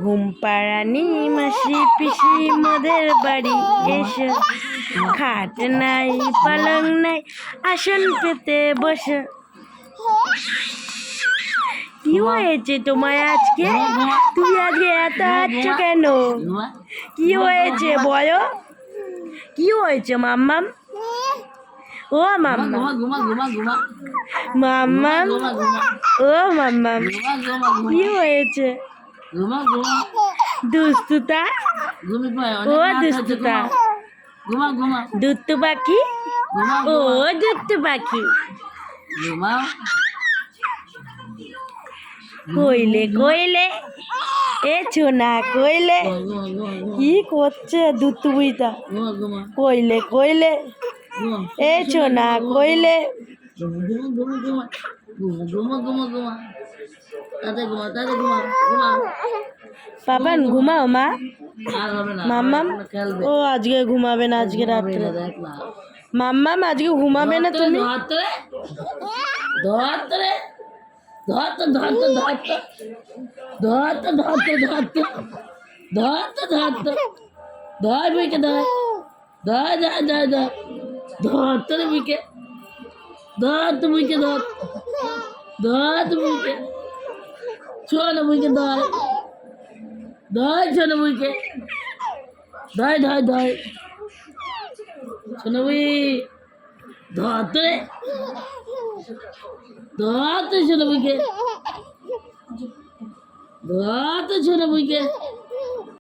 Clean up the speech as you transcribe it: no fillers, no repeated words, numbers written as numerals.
ঘুম পাড়ানি মাসি পিসি মোদের বাড়ি এসে খাট নাই পালং নাই আসন পেতে বসে। কি হয়েছে তোমায় আজকে? তুমি আজকে এত হাঁটছ কেন? কি হয়েছে বলো? কি হয়েছে মাম্মাম? ও মাম্মাম, মাম্মাম, ও মাম্মাম, কি হয়েছে? দুস্তুতা, ও দুস্তুতা, দুত্তু পাখি, ও দুত্তু পাখি, কইলে কইলে, এ ছোনা কইলে, কি করছে দুত্তু বুইটা? কইলে কইলে, এ ছোনা কইলে, পাপান ঘুমাও মা। মাম্মাম, ও আজকে ঘুমাবে না, আজকে রাত্রে। মাম্মাম আজকে ঘুমাবে না তুমি?